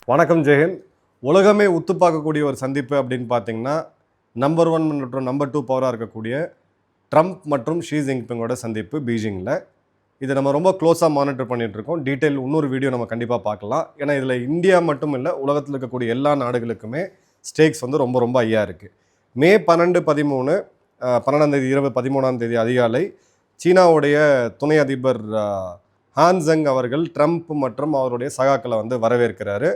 வணக்கம் ஜெயஹிந்த். உலகமே உத்து பார்க்கக்கூடிய ஒரு சந்திப்பு அப்படின்னு பார்த்தீங்கன்னா நம்பர் 1 மற்றும் நம்பர் 2 பவராக இருக்கக்கூடிய ட்ரம்ப் மற்றும் ஷி ஜின்பிங்கோட சந்திப்பு பீஜிங்கில். இதை நம்ம ரொம்ப க்ளோஸாக மானிட்டர் பண்ணிகிட்டு இருக்கோம். டீட்டெயில் இன்னொரு வீடியோ நம்ம கண்டிப்பாக பார்க்கலாம். ஏன்னா இதில் இந்தியா மட்டும் இல்லை, உலகத்தில் இருக்கக்கூடிய எல்லா நாடுகளுக்குமே ஸ்டேக்ஸ் வந்து ரொம்ப ரொம்ப ஹையாக இருக்குது. மே 12, 13, 12ஆம் தேதி இரவு 13ஆம் தேதி அதிகாலை சீனாவுடைய துணை அதிபர் ஹான்சங் அவர்கள் ட்ரம்ப் மற்றும் அவருடைய சகாக்களை வந்து வரவேற்கிறாரு.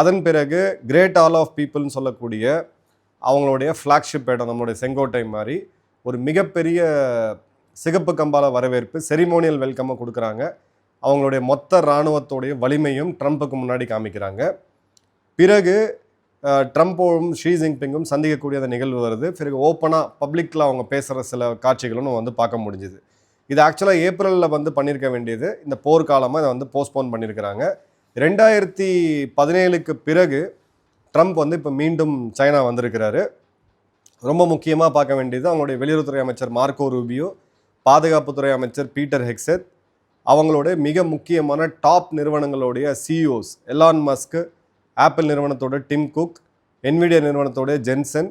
அதன் பிறகு கிரேட் ஆல் ஆஃப் பீப்புள்னு சொல்லக்கூடிய அவங்களுடைய ஃப்ளாக்ஷிப் இடம் நம்மளுடைய செங்கோட்டை மாதிரி ஒரு மிகப்பெரிய சிகப்பு கம்பால வரவேற்பு செரிமோனியல் வெல்கம்மை கொடுக்குறாங்க. அவங்களுடைய மொத்த இராணுவத்தோடைய வலிமையும் ட்ரம்ப்புக்கு முன்னாடி காமிக்கிறாங்க. பிறகு ட்ரம்ப்பும் ஷி ஜின்பிங்கும் சந்திக்கக்கூடிய அந்த நிகழ்வு வருது. பிறகு ஓப்பனாக பப்ளிக்கில் அவங்க பேசுகிற சில காட்சிகளும் வந்து பார்க்க முடிஞ்சுது. இது ஆக்சுவலாக ஏப்ரலில் வந்து பண்ணியிருக்க வேண்டியது, இந்த போர்க்காலமாக இதை வந்து போஸ்ட்போன் பண்ணியிருக்கிறாங்க. 2017க்கு பிறகு ட்ரம்ப் வந்து இப்போ மீண்டும் சைனா வந்திருக்கிறாரு. ரொம்ப முக்கியமாக பார்க்க வேண்டியது அவங்களுடைய வெளியுறவுத்துறை அமைச்சர் மார்க்கோ ரூபியோ, பாதுகாப்புத்துறை அமைச்சர் பீட்டர் ஹெக்ஸெட், அவங்களுடைய மிக முக்கியமான டாப் நிறுவனங்களுடைய சிஇஓஸ் எலான் மஸ்க், ஆப்பிள் நிறுவனத்தோட டிம் குக், என்விடியா நிறுவனத்தோட ஜென்சன்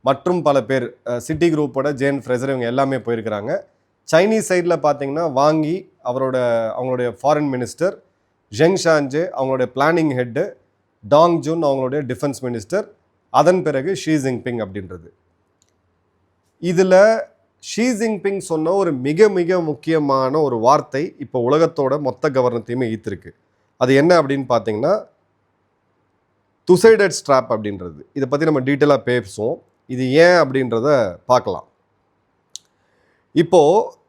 மற்றும் பல பேர், சிட்டி குரூப்போட ஜேன் ஃப்ரெசர், இவங்க எல்லாமே போயிருக்கிறாங்க. சைனீஸ் சைடில் பார்த்தீங்கன்னா வாங்கி அவங்களுடைய ஃபாரின் மினிஸ்டர், ஜெங் ஷான்ஜே அவங்களுடைய பிளானிங் ஹெட்டு, டாங் ஜுன் அவங்களுடைய டிஃபென்ஸ் மினிஸ்டர், அதன் பிறகு ஷி ஜின்பிங் அப்படின்றது. இதில் ஷி ஜின்பிங் சொன்ன ஒரு மிக மிக முக்கியமான ஒரு வார்த்தை இப்போ உலகத்தோட மொத்த கவர்னத்தையுமே ஈர்த்திருக்கு. அது என்ன அப்படின்னு பார்த்தீங்கன்னா துசைடட் ஸ்ட்ராப் அப்படின்றது. இதை பற்றி நம்ம டீட்டெயிலாக பேசுவோம். இது ஏன் அப்படின்றத பார்க்கலாம். இப்போது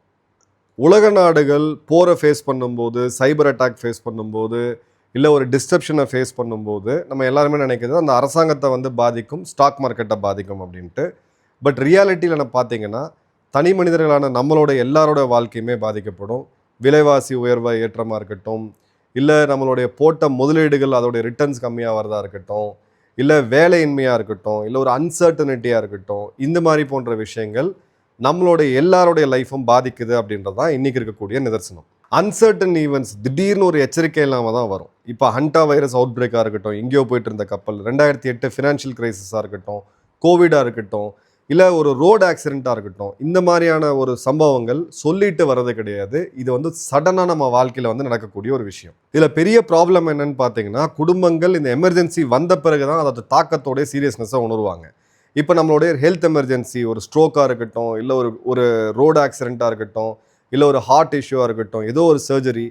உலக நாடுகள் போரை ஃபேஸ் பண்ணும்போது, சைபர் அட்டாக் ஃபேஸ் பண்ணும்போது, இல்லை ஒரு டிஸ்ட்ரப்ஷனை ஃபேஸ் பண்ணும்போது நம்ம எல்லாருமே நினைக்கிறது அந்த அரசாங்கத்தை வந்து பாதிக்கும், ஸ்டாக் மார்க்கெட்டை பாதிக்கும் அப்படின்ட்டு. பட் ரியாலிட்டியில் நம்ம பார்த்தீங்கன்னா தனி மனிதர்களான நம்மளோட எல்லாரோட வாழ்க்கையுமே பாதிக்கப்படும். விலைவாசி உயர்வை ஏற்றமாக இருக்கட்டும், இல்லை நம்மளுடைய போட்ட முதலீடுகள் அதோடைய ரிட்டர்ன்ஸ் கம்மியாக வரதா இருக்கட்டும், இல்லை வேலையின்மையாக இருக்கட்டும், இல்லை ஒரு அன்சர்டனிட்டியாக இருக்கட்டும், இந்த மாதிரி போன்ற விஷயங்கள் நம்மளுடைய எல்லாருடைய லைஃப்பும் பாதிக்குது அப்படின்றது தான் இன்றைக்கி இருக்கக்கூடிய நிதர்சனம். அன்சர்டன் ஈவெண்ட்ஸ் திடீர்னு ஒரு எச்சரிக்கை இல்லாமல் தான் வரும். இப்போ ஹண்டா வைரஸ் அவுட் பிரேக்காக இருக்கட்டும், எங்கேயோ போயிட்டு இருந்த கப்பல், 2008 ஃபினான்ஷியல் கிரைசிஸாக இருக்கட்டும், கோவிடாக இருக்கட்டும், இல்லை ஒரு ரோடு ஆக்சிடெண்ட்டாக இருக்கட்டும், இந்த மாதிரியான ஒரு சம்பவங்கள் சொல்லிட்டு வர்றது கிடையாது. இது வந்து சடனாக நம்ம வாழ்க்கையில் வந்து நடக்கக்கூடிய ஒரு விஷயம். இதில் பெரிய ப்ராப்ளம் என்னன்னு பார்த்தீங்கன்னா, குடும்பங்கள் இந்த எமர்ஜென்சி வந்த பிறகு தான் அதோட தாக்கத்தோடைய சீரியஸ்னஸை உணர்வாங்க. இப்போ நம்மளுடைய ஹெல்த் எமர்ஜென்சி, ஒரு ஸ்ட்ரோக்காக இருக்கட்டும், இல்லை ஒரு ரோடு ஆக்சிடெண்ட்டாக இருக்கட்டும், இல்லை ஒரு ஹார்ட் இஷ்யூவாக இருக்கட்டும், ஏதோ ஒரு சர்ஜரி,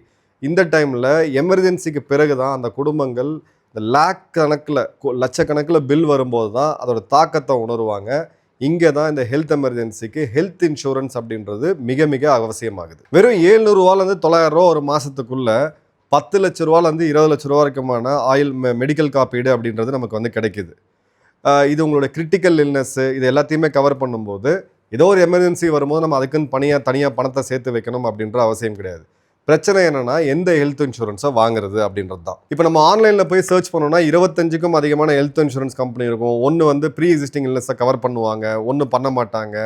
இந்த டைமில் எமர்ஜென்சிக்கு பிறகு தான் அந்த குடும்பங்கள் இந்த லட்சக்கணக்கில் பில் வரும்போது தான் அதோட தாக்கத்தை உணர்வாங்க. இங்கே தான் இந்த ஹெல்த் எமர்ஜென்சிக்கு ஹெல்த் இன்சூரன்ஸ் அப்படின்றது மிக மிக அவசியமாகுது. வெறும் 700 ரூபாலேருந்து 900 ரூபா ஒரு மாதத்துக்குள்ளே 10 லட்ச ரூபாலேருந்து 20 லட்ச ரூபா வரைக்குமான மெடிக்கல் காப்பீடு அப்படின்றது நமக்கு வந்து கிடைக்குது. இது உங்களோட கிரிட்டிக்கல் இல்னஸ்ஸு, இது எல்லாத்தையுமே கவர் பண்ணும்போது ஏதோ ஒரு எமர்ஜென்சி வரும்போது நம்ம அதுக்குன்னு தனியாக பணத்தை சேர்த்து வைக்கணும் அப்படின்ற அவசியம் கிடையாது. பிரச்சனை என்னென்னா எந்த ஹெல்த் இன்சூரன்ஸை வாங்குறது அப்படின்றது தான். இப்போ நம்ம ஆன்லைனில் போய் சர்ச் பண்ணோம்னா 25க்கும் அதிகமான ஹெல்த் இன்சூரன்ஸ் கம்பெனி இருக்கும். ஒன்று வந்து ப்ரீ எக்ஸிஸ்டிங் இல்னஸை கவர் பண்ணுவாங்க, ஒன்று பண்ண மாட்டாங்க.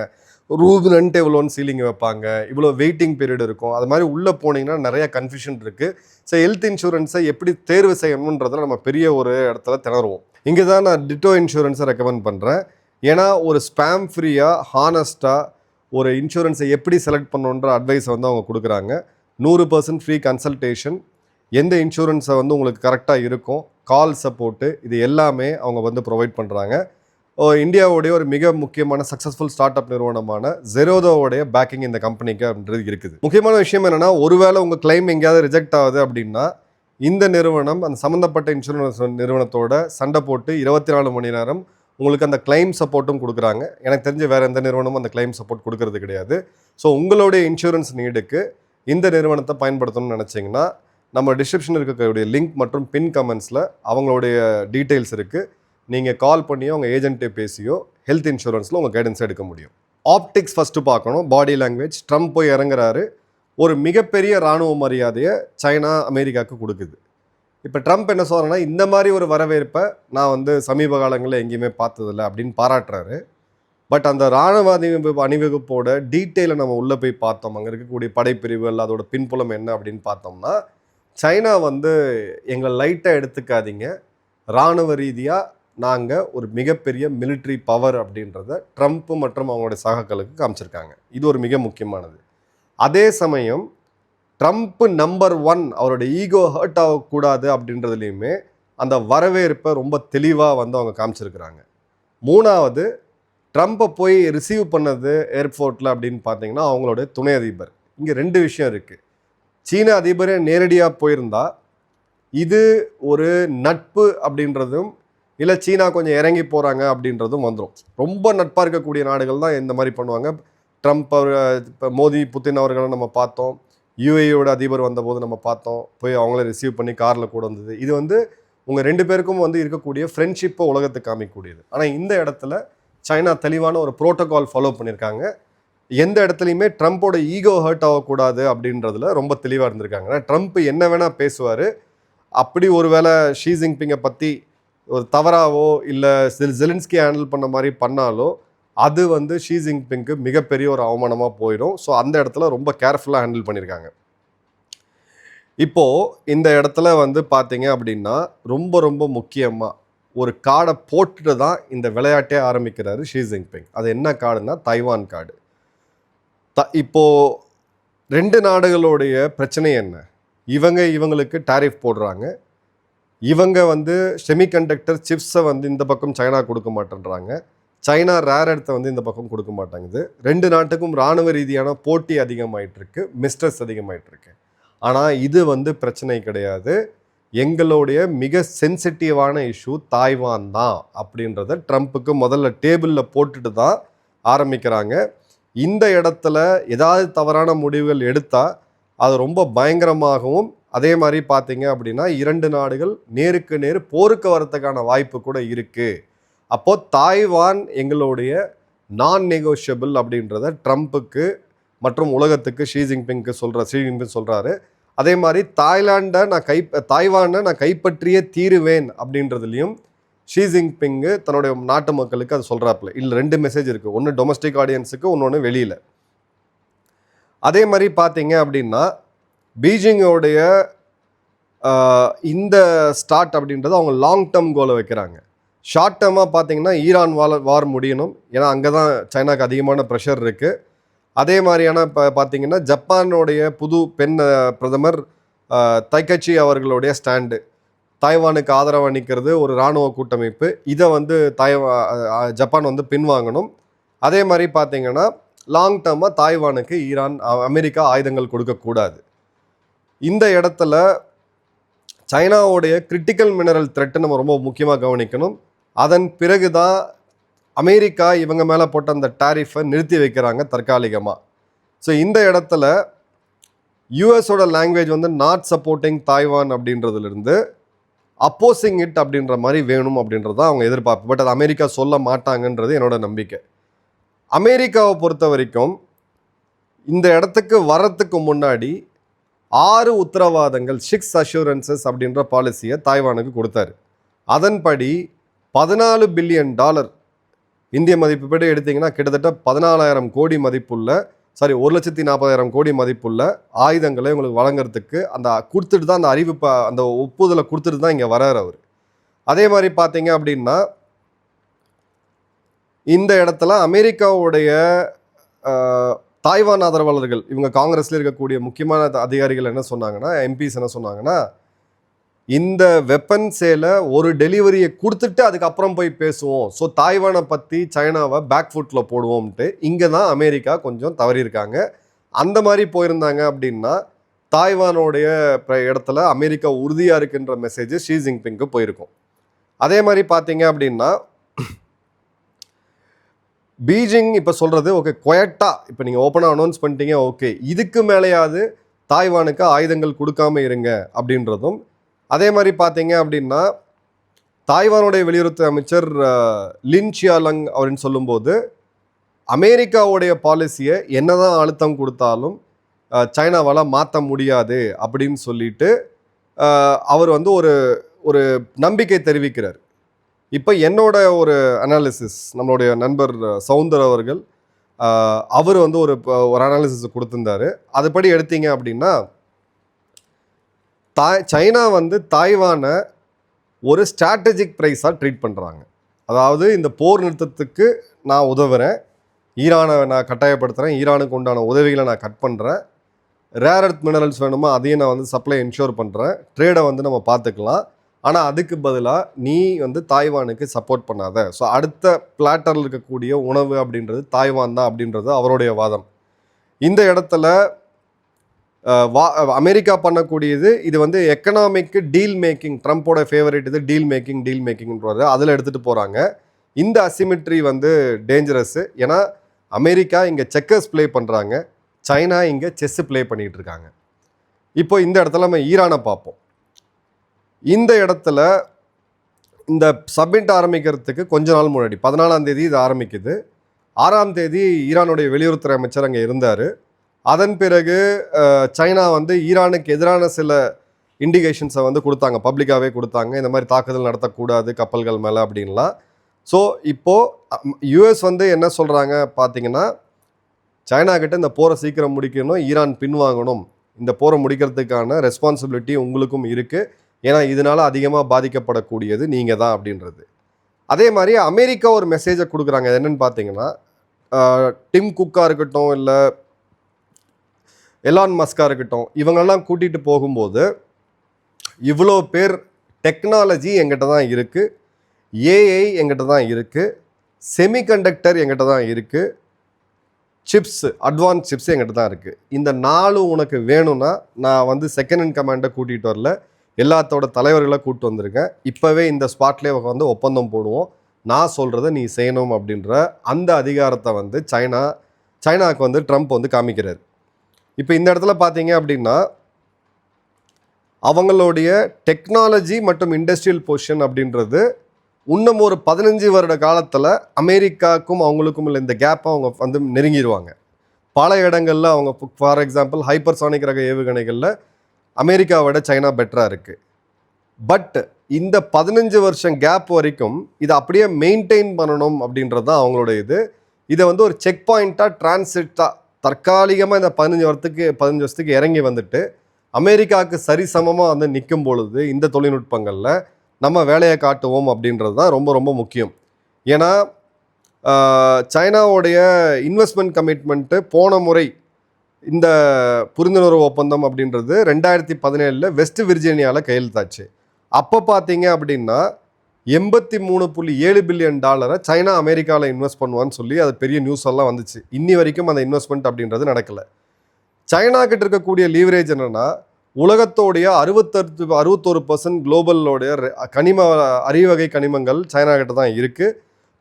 ரூல் ரெண்ட் எவ்வளோன்னு சீலிங் வைப்பாங்க, இவ்வளோ வெயிட்டிங் பீரியட் இருக்கும். அது மாதிரி உள்ளே போனீங்கன்னா நிறைய கன்ஃபியூஷன் இருக்குது. ஸோ ஹெல்த் இன்சூரன்ஸை எப்படி தேர்வு செய்யணுன்றதில் நம்ம பெரிய ஒரு இடத்துல திணறுவோம். இங்கே தான் நான் டிட்டோ இன்சூரன்ஸை ரெக்கமெண்ட் பண்ணுறேன். ஏன்னா ஒரு ஸ்பேம் ஃப்ரீயாக ஹானஸ்ட்டாக ஒரு இன்சூரன்ஸை எப்படி செலக்ட் பண்ணணுன்ற அட்வைஸை வந்து அவங்க கொடுக்குறாங்க. 100% ஃப்ரீ கன்சல்டேஷன், எந்த இன்சூரன்ஸை வந்து உங்களுக்கு கரெக்டாக இருக்கும், கால் சப்போர்ட்டு, இது எல்லாமே அவங்க வந்து ப்ரொவைட் பண்ணுறாங்க. இந்தியாவுடைய ஒரு மிக முக்கியமான சக்ஸஸ்ஃபுல் ஸ்டார்ட் அப் நிறுவனமான ஜெரோதோவுடைய பேக்கிங் இந்த கம்பெனிக்கு அப்படின்றது இருக்குது. முக்கியமான விஷயம் என்னென்னா, ஒருவேளை உங்கள் கிளைம் எங்கேயாவது ரிஜெக்ட் ஆகுது அப்படின்னா இந்த நிறுவனம் அந்த சம்மந்தப்பட்ட இன்சூரன்ஸ் நிறுவனத்தோட சண்டை போட்டு 24 மணி நேரம் உங்களுக்கு அந்த கிளைம் சப்போர்ட்டும் கொடுக்குறாங்க. எனக்கு தெரிஞ்ச வேறு எந்த நிறுவனமும் அந்த கிளைம் சப்போர்ட் கொடுக்கறது கிடையாது. ஸோ உங்களுடைய இன்சூரன்ஸ் நீடுக்கு இந்த நிறுவனத்தை பயன்படுத்தணும்னு நினச்சிங்கன்னா நம்ம டிஸ்கிரிப்ஷனில் இருக்கக்கூடிய லிங்க் மற்றும் பின் கமெண்ட்ஸில் அவங்களுடைய டீட்டெயில்ஸ் இருக்குது. நீங்கள் கால் பண்ணியோ உங்கள் ஏஜென்ட்டே பேசியோ ஹெல்த் இன்சூரன்ஸில் உங்கள் கைடன்ஸ் எடுக்க முடியும். ஆப்டிக்ஸ் ஃபஸ்ட்டு பார்க்கணும், பாடி லாங்குவேஜ். ட்ரம்ப் போய் இறங்குறாரு, ஒரு மிகப்பெரிய இராணுவ மரியாதையை சைனா அமெரிக்காவுக்கு கொடுக்குது. இப்போ ட்ரம்ப் என்ன சொல்கிறேன்னா, இந்த மாதிரி ஒரு வரவேற்பை நான் வந்து சமீப காலங்களில் எங்கேயுமே பார்த்ததில்லை அப்படின்னு பாராட்டுறாரு. பட் அந்த இராணுவ அணிவகுப்போட டீட்டெயிலை நம்ம உள்ளே போய் பார்த்தோம். அங்கே இருக்கக்கூடிய படைப்பிரிவுகள் அதோட பின்புலம் என்ன அப்படின்னு பார்த்தோம்னா, சைனா வந்து எங்களை லைட்டாக எடுத்துக்காதீங்க, இராணுவ ரீதியாக நாங்கள் ஒரு மிகப்பெரிய மிலிட்ரி பவர் அப்படின்றத ட்ரம்ப் மற்றும் அவங்களுடைய சகாக்களுக்கு காமிச்சிருக்காங்க. இது ஒரு மிக முக்கியமானது. அதே சமயம் ட்ரம்ப் நம்பர் 1 அவருடைய ஈகோ ஹர்ட் ஆகக்கூடாது அப்படின்றதுலையுமே அந்த வரவேற்பை ரொம்ப தெளிவாக வந்து அவங்க காமிச்சிருக்கிறாங்க. 3வது, ட்ரம்ப்பை போய் ரிசீவ் பண்ணது ஏர்போர்ட்டில் அப்படின்னு பார்த்தீங்கன்னா அவங்களுடைய துணை அதிபர். இங்கே 2 விஷயம் இருக்குது. சீன அதிபரே நேரடியாக போயிருந்தா இது ஒரு நட்பு அப்படின்றதும், இல்லை சீனா கொஞ்சம் இறங்கி போகிறாங்க அப்படின்றதும் வந்துடும். ரொம்ப நட்பாக இருக்கக்கூடிய நாடுகள் தான் இந்த மாதிரி பண்ணுவாங்க. ட்ரம்ப் இப்போ மோடி புத்தின் அவர்களை நம்ம பார்த்தோம், யூஏயோட அதிபர் வந்தபோது நம்ம பார்த்தோம், போய் அவங்கள ரிசீவ் பண்ணி காரில் கூட வந்தது. இது வந்து உங்கள் 2 பேருக்கும் வந்து இருக்கக்கூடிய ஃப்ரெண்ட்ஷிப்பை உலகத்துக்கு காமிக்கக்கூடியது. ஆனால் இந்த இடத்துல சைனா தெளிவான ஒரு ப்ரோட்டோகால் ஃபாலோ பண்ணியிருக்காங்க. எந்த இடத்துலையுமே ட்ரம்ப்போட ஈகோ ஹர்ட் ஆகக்கூடாது அப்படின்றதுல ரொம்ப தெளிவாக இருந்திருக்காங்க. ஏன்னா ட்ரம்ப் என்ன வேணால் பேசுவார். அப்படி ஒரு வேளை ஷி ஜின்பிங்கை பற்றி ஒரு தவறாவோ இல்லை ஜெலன்ஸ்கி ஹேண்டில் பண்ண மாதிரி பண்ணாலோ அது வந்து ஷி ஜின்பிங்க்கு மிகப்பெரிய ஒரு அவமானமாக போயிடும். ஸோ அந்த இடத்துல ரொம்ப கேர்ஃபுல்லாக ஹேண்டில் பண்ணியிருக்காங்க. இப்போது இந்த இடத்துல வந்து பார்த்தீங்க அப்படின்னா ரொம்ப ரொம்ப முக்கியமாக ஒரு கார்டை போட்டுட்டு தான் இந்த விளையாட்டே ஆரம்பிக்கிறாரு ஷி ஜின்பிங். அது என்ன கார்டுனா தைவான் கார்டு. இப்போது 2 நாடுகளுடைய பிரச்சனை என்ன? இவங்களுக்கு டாரிஃப் போடுறாங்க. இவங்க வந்து செமிகண்டக்டர் சிப்ஸை வந்து இந்த பக்கம் சைனா கொடுக்க மாட்டேன்றாங்க. சைனா ரேர் எர்த்தை வந்து இந்த பக்கம் கொடுக்க மாட்டாங்குது. 2 நாட்டுக்கும் இராணுவ ரீதியான போட்டி அதிகமாயிட்டிருக்கு, மிஸ்ட்ரெஸ் அதிகமாயிட்டிருக்கு. ஆனால் இது வந்து பிரச்சனை கிடையாது. எங்களுடைய மிக சென்சிட்டிவான இஷ்யூ தாய்வான் தான் அப்படின்றத ட்ரம்ப்புக்கு முதல்ல டேபிளில் போட்டுட்டு தான் ஆரம்பிக்கிறாங்க. இந்த இடத்துல ஏதாவது தவறான முடிவுகள் எடுத்தால் அது ரொம்ப பயங்கரமாகவும், அதே மாதிரி பார்த்தீங்க அப்படின்னா 2 நாடுகள் நேருக்கு நேர் போருக்கு வரத்துக்கான வாய்ப்பு கூட இருக்குது. அப்போது தாய்வான் எங்களுடைய நான் நெகோஷியபிள் அப்படின்றத ட்ரம்ப்புக்கு மற்றும் உலகத்துக்கு ஷி ஜின்பிங்க்கு சொல்கிறாரு. அதே மாதிரி தாய்வானை நான் கைப்பற்றியே தீருவேன் அப்படின்றதுலையும் ஷி ஜின்பிங்கு தன்னுடைய நாட்டு மக்களுக்கு அது சொல்கிறாப்புல. இல்லை 2 மெசேஜ் இருக்குது. ஒன்று டொமஸ்டிக் ஆடியன்ஸுக்கு, இன்னொன்று வெளியில். அதே மாதிரி பார்த்தீங்க அப்படின்னா பீஜிங்கோடைய இந்த ஸ்டார்ட் அப்படின்றது அவங்க லாங் டேர்ம் கோலை வைக்கிறாங்க. ஷார்ட் டேர்மாக பார்த்தீங்கன்னா ஈரான் வார் முடியணும். ஏன்னா அங்கே தான் சைனாக்கு அதிகமான ப்ரெஷர் இருக்குது. அதே மாதிரியான பார்த்தீங்கன்னா ஜப்பானுடைய புது பெண் பிரதமர் தைகச்சி அவர்களுடைய ஸ்டாண்டு, தாய்வானுக்கு ஆதரவாக நிற்கிறது ஒரு இராணுவ கூட்டமைப்பு. இதை வந்து ஜப்பான் வந்து பின்வாங்கணும். அதே மாதிரி பார்த்தீங்கன்னா லாங் டேர்மாக தாய்வானுக்கு அமெரிக்கா ஆயுதங்கள் கொடுக்கக்கூடாது. இந்த இடத்துல சைனாவுடைய கிரிட்டிக்கல் மினரல் த்ரெட்டை நம்ம ரொம்ப முக்கியமாக கவனிக்கணும். அதன் பிறகு தான் அமெரிக்கா இவங்க மேலே போட்ட அந்த டாரிஃபை நிறுத்தி வைக்கிறாங்க தற்காலிகமாக. ஸோ இந்த இடத்துல யூஎஸோட லாங்குவேஜ் வந்து நாட் சப்போர்ட்டிங் தாய்வான் அப்படின்றதுலேருந்து அப்போசிங் இட் அப்படின்ற மாதிரி வேணும் அப்படின்றது தான் அவங்க எதிர்பார்ப்பு. பட் அது அமெரிக்கா சொல்ல மாட்டாங்கன்றது என்னோட நம்பிக்கை. அமெரிக்காவை பொறுத்த வரைக்கும் இந்த இடத்துக்கு வரத்துக்கு முன்னாடி 6 உத்தரவாதங்கள் 6 அஷூரன்சஸ் அப்படின்ற பாலிசியை தாய்வானுக்கு கொடுத்தாரு. அதன்படி $14 பில்லியன் இந்திய மதிப்புப்படி எடுத்திங்கன்னா கிட்டத்தட்ட 14,000 கோடி மதிப்புள்ள 1,40,000 கோடி மதிப்புள்ள ஆயுதங்களை உங்களுக்கு வழங்குறதுக்கு அந்த கொடுத்துட்டு தான் அந்த அறிவிப்பை அந்த ஒப்புதலை கொடுத்துட்டு தான் இங்கே வரார் அவர். அதே மாதிரி பார்த்தீங்க அப்படின்னா இந்த இடத்துல அமெரிக்காவுடைய தாய்வான் ஆதரவாளர்கள், இவங்க காங்கிரஸில் இருக்கக்கூடிய முக்கியமான அதிகாரிகள் என்ன சொன்னாங்கன்னா, எம்பிஸ் என்ன சொன்னாங்கன்னா, இந்த வெப்பன் சேலை ஒரு டெலிவரியை கொடுத்துட்டு அதுக்கப்புறம் போய் பேசுவோம். ஸோ தாய்வானை பற்றி சைனாவை பேக் ஃபுட்டில் போடுவோம்ட்டு இங்கே தான் அமெரிக்கா கொஞ்சம் தவறியிருக்காங்க. அந்த மாதிரி போயிருந்தாங்க அப்படின்னா தாய்வானோடைய இடத்துல அமெரிக்கா உறுதியாக இருக்குன்ற மெசேஜ் ஷி ஜின்பிங்க்கு போயிருக்கும். அதே மாதிரி பார்த்தீங்க அப்படின்னா பீஜிங் இப்போ சொல்கிறது ஓகே குவைட்டாக இப்போ நீங்கள் ஓப்பனாக அனௌன்ஸ் பண்ணிட்டீங்க, ஓகே இதுக்கு மேலேயாவது தாய்வானுக்கு ஆயுதங்கள் கொடுக்காம இருங்க அப்படின்றதும். அதே மாதிரி பார்த்தீங்க அப்படின்னா தாய்வானுடைய வெளியுறவு அமைச்சர் லின் சியாலங் அப்படின்னு சொல்லும்போது அமெரிக்காவுடைய பாலிசியை என்னதான் அழுத்தம் கொடுத்தாலும் சைனாவால் மாற்ற முடியாது அப்படின்னு சொல்லிட்டு அவர் வந்து ஒரு நம்பிக்கை தெரிவிக்கிறார். இப்போ என்னோட ஒரு அனாலிசிஸ், நம்மளுடைய நண்பர் சவுந்தர் அவர்கள் அவர் வந்து ஒரு அனாலிசிஸ் கொடுத்துருந்தாரு. அதுபடி எடுத்தீங்க அப்படின்னா சைனா வந்து தாய்வானை ஒரு ஸ்ட்ராட்டஜிக் ப்ரைஸாக ட்ரீட் பண்ணுறாங்க. அதாவது இந்த போர் நிறுத்தத்துக்கு நான் உதவுறேன், ஈரானை நான் கட்டாயப்படுத்துகிறேன், ஈரானுக்கு உண்டான உதவிகளை நான் கட் பண்ணுறேன், ரேர் எர்த் மினரல்ஸ் வேணுமா அதையும் நான் வந்து சப்ளை என்ஷூர் பண்ணுறேன், ட்ரேடை வந்து நம்ம பார்த்துக்கலாம், ஆனால் அதுக்கு பதிலாக நீ வந்து தாய்வானுக்கு சப்போர்ட் பண்ணாத. ஸோ அடுத்த பிளாட்டரில் இருக்கக்கூடிய உணவு அப்படின்றது தாய்வான் தான் அப்படின்றது அவருடைய வாதம். இந்த இடத்துல அமெரிக்கா பண்ணக்கூடியது இது வந்து எக்கனாமிக்கு டீல் மேக்கிங், ட்ரம்ப்போட ஃபேவரட் இது டீல் மேக்கிங்ன்றது அதில் எடுத்துகிட்டு போகிறாங்க. இந்த அசிமெட்ரி வந்து டேஞ்சரஸ்ஸு. ஏன்னா அமெரிக்கா இங்கே செக்கர்ஸ் ப்ளே பண்ணுறாங்க, சைனா இங்கே செஸ் ப்ளே பண்ணிகிட்டு இருக்காங்க. இப்போ இந்த இடத்துல நம்ம ஈரானை பார்ப்போம். இந்த இடத்துல இந்த சப்மிட் ஆரம்பிக்கிறதுக்கு கொஞ்ச நாள் முன்னாடி 14ஆம் தேதி இது ஆரம்பிக்குது. 6ஆம் தேதி ஈரானுடைய வெளியுறவுத்துறை அமைச்சர் அங்கே இருந்தார். அதன் பிறகு சைனா வந்து ஈரானுக்கு எதிரான சில இண்டிகேஷன்ஸை வந்து கொடுத்தாங்க, பப்ளிக்காகவே கொடுத்தாங்க, இந்த மாதிரி தாக்குதல் நடத்தக்கூடாது கப்பல்கள் மேலே அப்படின்லாம். ஸோ இப்போது யூஎஸ் வந்து என்ன சொல்கிறாங்க பார்த்தீங்கன்னா, சைனா கிட்ட இந்த போரை சீக்கிரம் முடிக்கணும், ஈரான் பின்வாங்கணும், இந்த போரை முடிக்கிறதுக்கான ரெஸ்பான்சிபிலிட்டி உங்களுக்கும் இருக்குது, ஏன்னா இதனால் அதிகமாக பாதிக்கப்படக்கூடியது நீங்கள் தான் அப்படின்றது. அதே மாதிரி அமெரிக்கா ஒரு மெசேஜை கொடுக்குறாங்க. என்னென்னு பார்த்தீங்கன்னா, டிம் குக்காக இருக்கட்டும், இல்லை எலான் மஸ்காக இருக்கட்டும், இவங்கெல்லாம் கூட்டிகிட்டு போகும்போது இவ்வளோ பேர் டெக்னாலஜி எங்கிட்ட தான் இருக்குது, ஏஐ எங்கிட்ட தான் இருக்குது, செமிகண்டக்டர் எங்கிட்ட தான் இருக்குது, சிப்ஸ், அட்வான்ஸ் சிப்ஸ் எங்கிட்ட தான் இருக்குது. இந்த 4 உனக்கு வேணும்னா நான் வந்து செகண்ட் இன் கமாண்டை கூட்டிகிட்டு வரல, எல்லாத்தோட தலைவர்களை கூப்பிட்டு வந்திருக்கேன், இப்போவே இந்த ஸ்பாட்லேயே வந்து ஒப்பந்தம் போடுவோம், நான் சொல்கிறத நீ செய்யணும் அப்படின்ற அந்த அதிகாரத்தை வந்து சைனாவுக்கு வந்து ட்ரம்ப் வந்து காமிக்கிறார். இப்போ இந்த இடத்துல பார்த்தீங்க அப்படின்னா, அவங்களுடைய டெக்னாலஜி மற்றும் இண்டஸ்ட்ரியல் பொசிஷன் அப்படின்றது இன்னும் ஒரு 15 வருட காலத்தில் அமெரிக்காவுக்கும் அவங்களுக்கும் இல்லை இந்த கேப்பை அவங்க வந்து நெருங்கிடுவாங்க. பல இடங்களில் அவங்க ஃபார் எக்ஸாம்பிள் ஹைப்பர்சானிக் ரக ஏவுகணைகளில் அமெரிக்காவை விட சைனா பெட்டராக இருக்குது. பட் இந்த 15 வருஷம் கேப் வரைக்கும் இதை அப்படியே மெயின்டைன் பண்ணணும் அப்படின்றது தான் அவங்களோட இது. இதை வந்து ஒரு செக் பாயிண்ட்டாக டிரான்சிட்டாக தற்காலிகமாக இந்த 15 வருஷத்துக்கு இறங்கி வந்துட்டு அமெரிக்காவுக்கு சரிசமமாக வந்து நிற்கும் பொழுது இந்த தொழில்நுட்பங்களில் நம்ம வேலையை காட்டுவோம் அப்படின்றது தான் ரொம்ப ரொம்ப முக்கியம். ஏன்னா சைனாவுடைய இன்வெஸ்ட்மெண்ட் கமிட்மெண்ட்டு போன முறை இந்த புரிந்துணர்வு ஒப்பந்தம் அப்படின்றது 2017 வெஸ்ட் விர்ஜீனியாவில் கையெழுத்தாச்சு. அப்போ பார்த்தீங்க அப்படின்னா $83.7 பில்லியன் சைனா அமெரிக்காவில் இன்வெஸ்ட் பண்ணுவான்னு சொல்லி அது பெரிய நியூஸ் எல்லாம் வந்துச்சு. இன்னி வரைக்கும் அந்த இன்வெஸ்ட்மெண்ட் அப்படின்றது நடக்கலை. சைனா கிட்ட இருக்கக்கூடிய லீவரேஜ் என்னென்னா, உலகத்தோடைய 61% குளோபலோடைய அரிவகை கனிமங்கள் சைனா கிட்ட தான் இருக்குது.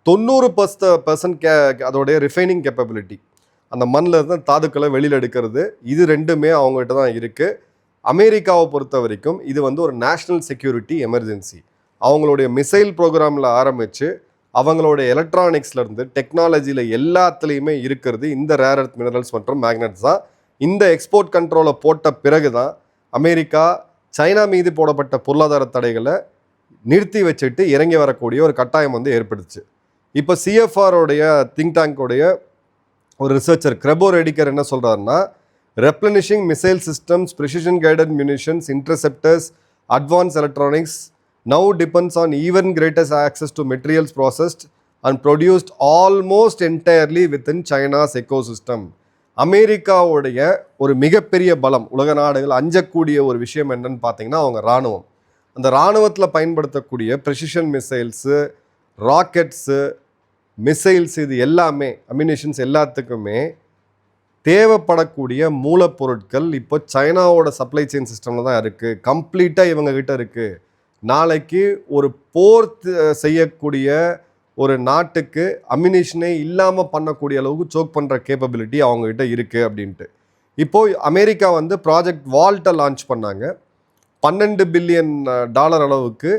90% அதோடைய ரிஃபைனிங் கேப்பபிலிட்டி, அந்த மண்ணில் இருந்து தாதுக்களை வெளியில் எடுக்கிறது, இது ரெண்டுமே அவங்ககிட்ட தான் இருக்குது. அமெரிக்காவை பொறுத்த வரைக்கும் இது வந்து ஒரு நேஷ்னல் செக்யூரிட்டி எமர்ஜென்சி. அவங்களுடைய மிசைல் ப்ரோக்ராமில் ஆரம்பித்து அவங்களுடைய எலக்ட்ரானிக்ஸ்லேருந்து டெக்னாலஜியில் எல்லாத்துலேயுமே இருக்கிறது இந்த ரேர் எர்த் மினரல்ஸ் மற்றும் மேக்னட்ஸ் தான். இந்த எக்ஸ்போர்ட் கண்ட்ரோலை போட்ட பிறகு தான் அமெரிக்கா சைனா மீது போடப்பட்ட பொருளாதார தடைகளை நிறுத்தி வச்சுட்டு இறங்கி வரக்கூடிய ஒரு கட்டாயம் வந்து ஏற்படுச்சு. இப்போ சிஎஃப்ஆரோடைய திங்க் டேங்கோடைய ஒரு ரிசர்ச்சர் கிரெபோ ரெடிக்கர் என்ன சொல்கிறாருன்னா, replenishing missile systems, precision guided munitions, interceptors, advance electronics now depends on even greater access to materials processed and produced almost entirely within China's ecosystem. அமெரிக்காவுடைய ஒரு மிகப்பெரிய பலம், உலக நாடுகள் அஞ்சக்கூடிய ஒரு விஷயம் என்னன்னு பார்த்தீங்கன்னா அவங்க இராணுவம். அந்த இராணுவத்தில் பயன்படுத்தக்கூடிய ப்ரெசிஷன் மிசைல்ஸு, ராக்கெட்ஸு, மிசைல்ஸ், இது எல்லாமே அம்யூனிஷன்ஸ் எல்லாத்துக்குமே தேவைப்படக்கூடிய மூலப்பொருட்கள் இப்போ சைனாவோட சப்ளை செயின் சிஸ்டமில் தான் இருக்குது, கம்ப்ளீட்டாக இவங்ககிட்ட இருக்குது. நாளைக்கு ஒரு போர் செய்யக்கூடிய ஒரு நாட்டுக்கு அம்யூனிஷனே இல்லாமல் பண்ணக்கூடிய அளவுக்கு சோக் பண்ணுற கேப்பபிலிட்டி அவங்ககிட்ட இருக்குது அப்படின்ட்டு. இப்போது அமெரிக்கா வந்து ப்ராஜெக்ட் வால்ட்டை லான்ச் பண்ணாங்க. $12 பில்லியன் அளவுக்கு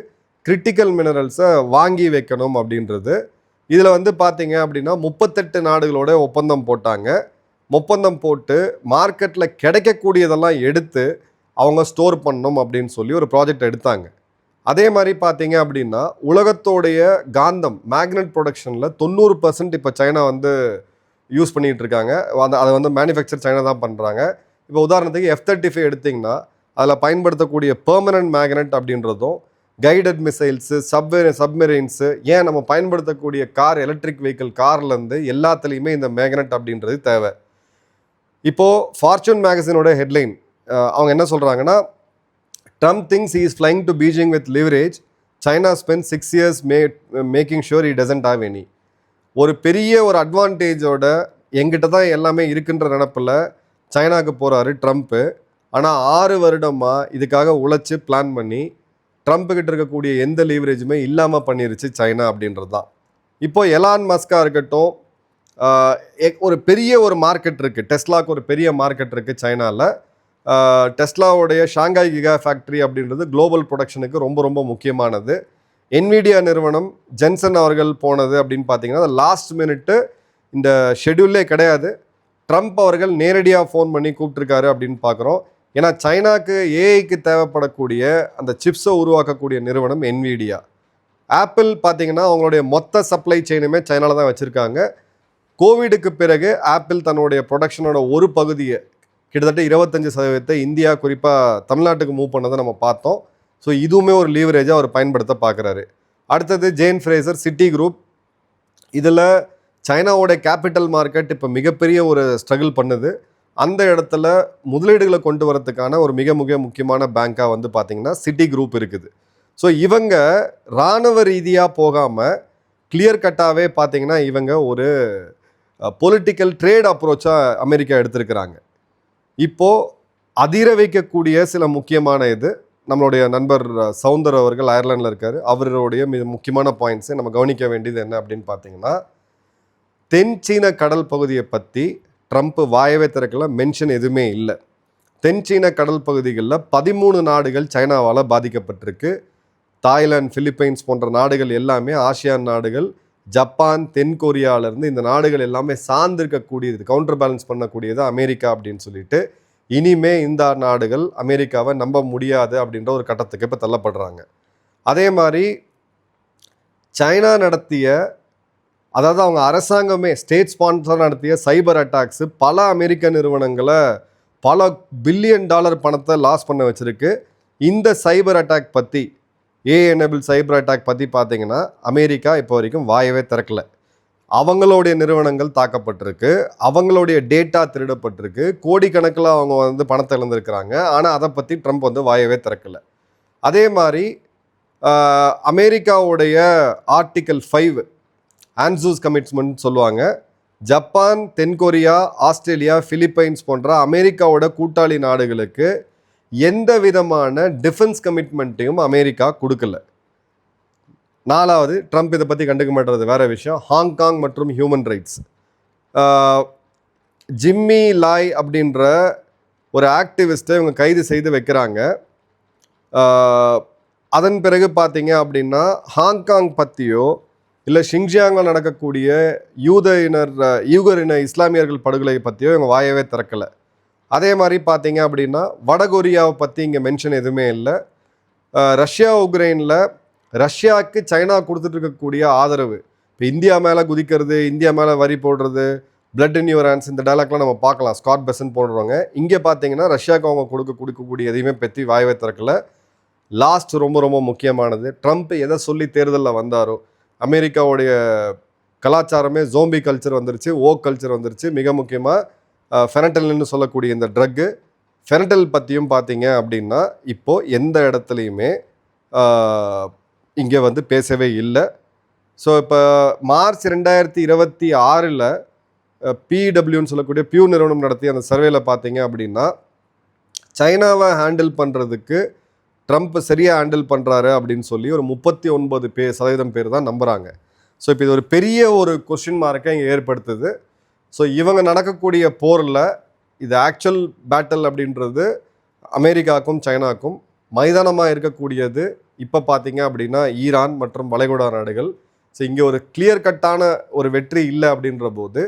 கிரிட்டிக்கல் மினரல்ஸை வாங்கி வைக்கணும் அப்படின்றது. இதில் வந்து பார்த்தீங்க அப்படின்னா 38 நாடுகளோட ஒப்பந்தம் போட்டாங்க. ஒப்பந்தம் போட்டு மார்க்கெட்டில் கிடைக்கக்கூடியதெல்லாம் எடுத்து அவங்க ஸ்டோர் பண்ணணும் அப்படின்னு சொல்லி ஒரு ப்ராஜெக்ட் எடுத்தாங்க. அதே மாதிரி பார்த்தீங்க அப்படின்னா உலகத்தோடைய காந்தம் மேக்னெட் ப்ரொடக்ஷனில் 90% இப்போ சைனா வந்து யூஸ் பண்ணிகிட்டு இருக்காங்க. அதை வந்து மேனுஃபேக்சர் சைனா தான் பண்ணுறாங்க. இப்போ உதாரணத்துக்கு F-35 எடுத்திங்கன்னா அதில் பயன்படுத்தக்கூடிய பெர்மனன்ட் மேக்னெட் அப்படின்றதும் கைடட் மிசைல்ஸு, சப்மெரைன்ஸு, ஏன் நம்ம பயன்படுத்தக்கூடிய கார், எலக்ட்ரிக் வெஹிக்கிள் கார்லேருந்து எல்லாத்துலேயுமே இந்த மேக்னெட் அப்படின்றது தேவை. இப்போது ஃபார்ச்சூன் மேகசினோட ஹெட்லைன் அவங்க என்ன சொல்கிறாங்கன்னா, Trump things he is flying to Beijing with leverage. China spent 6 years making sure he doesn't have any. ஒரு பெரிய ஒரு அட்வான்டேஜோட எங்கிட்ட தான் எல்லாமே இருக்குன்ற நினப்பில் சைனாவுக்கு போகிறாரு ட்ரம்ப்பு. ஆனால் 6 வருடமாக இதுக்காக உழைச்சி பிளான் பண்ணி ட்ரம்ப்புக்கிட்ட இருக்கக்கூடிய எந்த லீவரேஜுமே இல்லாமல் பண்ணிருச்சு சைனா அப்படின்றது தான். இப்போது எலான் மஸ்காக இருக்கட்டும், ஒரு பெரிய ஒரு மார்க்கெட் இருக்குது, டெஸ்லாவுக்கு ஒரு பெரிய மார்க்கெட் இருக்குது சைனாவில். டெஸ்லாவுடைய ஷாங்காய் கிகா ஃபேக்ட்ரி அப்படின்றது குளோபல் ப்ரொடக்ஷனுக்கு ரொம்ப ரொம்ப முக்கியமானது. என்விடியா நிறுவனம் ஜென்சன் அவர்கள் போனது அப்படின்னு பார்த்தீங்கன்னா அது லாஸ்ட் மினிட்டு, இந்த ஷெடியூல்லே கிடையாது. ட்ரம்ப் அவர்கள் நேரடியாக ஃபோன் பண்ணி கூப்பிட்ருக்காரு அப்படின்னு பார்க்குறோம். ஏன்னா சைனாக்கு ஏஐக்கு தேவைப்படக்கூடிய அந்த சிப்ஸை உருவாக்கக்கூடிய நிறுவனம் என்விடியா. ஆப்பிள் பார்த்தீங்கன்னா அவங்களுடைய மொத்த சப்ளை செயினுமே சைனாவில் தான் வச்சுருக்காங்க. கோவிடுக்கு பிறகு ஆப்பிள் தன்னுடைய ப்ரொடக்ஷனோட ஒரு பகுதியை கிட்டத்தட்ட 25% இந்தியா, குறிப்பாக தமிழ்நாட்டுக்கு மூவ் பண்ணதை நம்ம பார்த்தோம். ஸோ இதுவுமே ஒரு லீவரேஜாக அவர் பயன்படுத்த பார்க்குறாரு. அடுத்தது ஜேன் ஃப்ரேசர், சிட்டி குரூப். இதில் சைனாவோட கேபிட்டல் மார்க்கெட் இப்போ மிகப்பெரிய ஒரு ஸ்ட்ரகிள் பண்ணுது. அந்த இடத்துல முதலீடுகளை கொண்டு வரதுக்கான ஒரு மிக மிக முக்கியமான பேங்காக வந்து பார்த்திங்கன்னா சிட்டி குரூப் இருக்குது. ஸோ இவங்க இராணுவ ரீதியாக போகாமல் கிளியர் கட்டாகவே பார்த்திங்கன்னா இவங்க ஒரு பொலிட்டிக்கல் ட்ரேட் அப்ரோச்சாக அமெரிக்கா எடுத்திருக்கிறாங்க. இப்போது அதிர வைக்கக்கூடிய சில முக்கியமான இது, நம்மளுடைய நண்பர் சவுந்தர் அவர்கள் அயர்லாண்டில் இருக்கார், அவருடைய மிக முக்கியமான பாயிண்ட்ஸை நம்ம கவனிக்க வேண்டியது என்ன அப்படின்னு பார்த்தீங்கன்னா, தென் சீன கடல் பகுதியை பற்றி ட்ரம்ப் வாயவே திறக்கல, மென்ஷன் எதுவுமே இல்லை. தென் சீன கடல் பகுதிகளில் 13 நாடுகள் சைனாவால் பாதிக்கப்பட்டிருக்கு. தாய்லாந்து, பிலிப்பைன்ஸ் போன்ற நாடுகள் எல்லாமே ஆசியான் நாடுகள், ஜப்பான், தென்கொரியாவிலேருந்து இந்த நாடுகள் எல்லாமே சார்ந்திருக்கக்கூடியது, கவுண்டர் பேலன்ஸ் பண்ணக்கூடியது அமெரிக்கா அப்படின்னு சொல்லிட்டு, இனிமே இந்த நாடுகள் அமெரிக்காவை நம்ப முடியாது அப்படின்ற ஒரு கட்டத்துக்கு இப்போ தள்ளப்படுறாங்க. அதே மாதிரி சைனா நடத்திய, அதாவது அவங்க அரசாங்கமே ஸ்டேட் ஸ்பான்சர் நடத்திய சைபர் அட்டாக்ஸு பல அமெரிக்க நிறுவனங்களை பல $1 பில்லியன் பணத்தை லாஸ் பண்ண வச்சுருக்கு. இந்த சைபர் அட்டாக் பற்றி, ஏஎன்எபிள் சைபர் அட்டாக் பற்றி பார்த்தீங்கன்னா அமெரிக்கா இப்போ வரைக்கும் வாயவே திறக்கல. அவங்களுடைய நிறுவனங்கள் தாக்கப்பட்டிருக்கு, அவங்களுடைய டேட்டா திருடப்பட்டிருக்கு, கோடிக்கணக்கில் அவங்க வந்து பணத்தை இழந்திருக்கிறாங்க. ஆனால் அதை பற்றி ட்ரம்ப் வந்து வாயவே திறக்கலை. அதே மாதிரி அமெரிக்காவுடைய ஆர்டிக்கல் 5 ஆன்சூஸ் கமிட்மெண்ட் சொல்லுவாங்க. ஜப்பான், தென்கொரியா, ஆஸ்திரேலியா, பிலிப்பைன்ஸ் போன்ற அமெரிக்காவோட கூட்டாளி நாடுகளுக்கு எந்த விதமான டிஃபென்ஸ் கமிட்மெண்ட்டையும் அமெரிக்கா கொடுக்கல. 4வது, ட்ரம்ப் இதை பற்றி கண்டுக்க மாட்டுறது வேறு விஷயம். ஹாங்காங் மற்றும் ஹியூமன் ரைட்ஸ். ஜிம்மி லாய் அப்படின்ற ஒரு ஆக்டிவிஸ்ட்டை இவங்க கைது செய்து வைக்கிறாங்க. அதன் பிறகு பார்த்தீங்க அப்படின்னா ஹாங்காங் பற்றியோ இல்லை ஷிங்ஜியாங்கில் நடக்கக்கூடிய யூகர் இன இஸ்லாமியர்கள் படுகொலை பற்றியோ இவங்க வாயவே திறக்கலை. அதே மாதிரி பார்த்தீங்க அப்படின்னா வடகொரியாவை பற்றி இங்கே மென்ஷன் எதுவுமே இல்லை. ரஷ்யா உக்ரைனில் ரஷ்யாவுக்கு சைனா கொடுத்துட்டு இருக்கக்கூடிய ஆதரவு, இப்போ இந்தியா மேலே குதிக்கிறது, இந்தியா மேலே வரி போடுறது, பிளட் இன் யுவர் ஹேண்ட்ஸ், இந்த டைலாக்லாம் நம்ம பார்க்கலாம். ஸ்காட் பெசன் போடுறவங்க இங்கே பார்த்தீங்கன்னா ரஷ்யாவுக்கு அவங்க கொடுக்கக்கூடிய எதையுமே பற்றி வாயவே திறக்கல. லாஸ்ட் ரொம்ப ரொம்ப முக்கியமானது, ட்ரம்ப் எதை சொல்லி தேர்தலில் வந்தாரோ, அமெரிக்காவுடைய கலாச்சாரமே ஜோம்பி கல்ச்சர் வந்துருச்சு, ஓக் கல்ச்சர் வந்துருச்சு. மிக முக்கியமாக ஃபெனட்டல்னு சொல்லக்கூடிய இந்த ட்ரக்கு, ஃபெனட்டல் பற்றியும் பார்த்தீங்க அப்படின்னா இப்போது எந்த இடத்துலையுமே இங்கே வந்து பேசவே இல்லை. ஸோ இப்போ மார்ச் 2026 பிடபிள்யூன்னு சொல்லக்கூடிய பியூ நிறுவனம் நடத்திய அந்த சர்வேல பார்த்தீங்க அப்படின்னா சைனாவை ஹேண்டில் பண்ணுறதுக்கு ட்ரம்ப் சரியாக ஹேண்டில் பண்ணுறாரு அப்படின்னு சொல்லி ஒரு 39% பேர் தான் நம்புகிறாங்க. ஸோ இப்போ இது ஒரு பெரிய ஒரு கொஸ்டின் மார்க்கை இங்கே ஏற்படுத்துது. ஸோ இவங்க நடக்கக்கூடிய போரில் இது ஆக்சுவல் பேட்டில் அப்படின்றது அமெரிக்காவுக்கும் சைனாக்கும் மைதானமாக இருக்கக்கூடியது இப்போ பார்த்தீங்க அப்படின்னா ஈரான் மற்றும் வளைகுடா நாடுகள். ஸோ இங்கே ஒரு கிளியர் கட்டான ஒரு வெற்றி இல்லை அப்படின்ற போது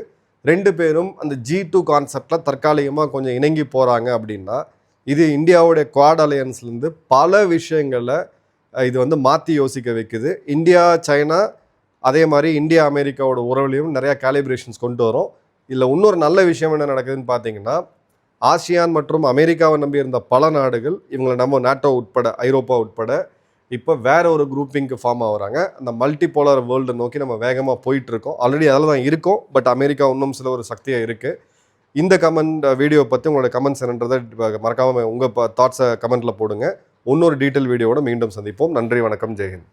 2 பேரும் அந்த G2 கான்செப்டில் தற்காலிகமாக கொஞ்சம் இணங்கி போகிறாங்க அப்படின்னா இது இந்தியாவுடைய குவாட் அலையன்ஸ்லேருந்து பல விஷயங்களை இது வந்து மாற்றி யோசிக்க வைக்குது. இந்தியா சைனா அதே மாதிரி இந்தியா அமெரிக்காவோட உறவுலையும் நிறையா கேலிப்ரேஷன்ஸ் கொண்டு வரும். இதில் இன்னொரு நல்ல விஷயம் என்ன நடக்குதுன்னு பார்த்தீங்கன்னா ஆசியான் மற்றும் அமெரிக்காவை நம்பி இருந்த பல நாடுகள் இவங்களை நம்ம நாட்டோ உட்பட, ஐரோப்பா உட்பட இப்போ வேற ஒரு குரூப்பிங்க்கு ஃபார்ம் ஆகுறாங்க. அந்த மல்டிபோலார் வேர்ல்டு நோக்கி நம்ம வேகமாக போயிட்டு இருக்கோம். ஆல்ரெடி அதில் தான் இருக்கோம். பட் அமெரிக்கா இன்னும் சில ஒரு சக்தியாக இருக்குது. இந்த வீடியோ பற்றி உங்களோட கமெண்ட்ஸ் என்னன்றதை மறக்காமல் உங்கள் தாட்ஸை கமெண்ட்டில் போடுங்க. இன்னொரு டீட்டெயில் வீடியோவோட மீண்டும் சந்திப்போம். நன்றி, வணக்கம், ஜெய்ஹிந்த்.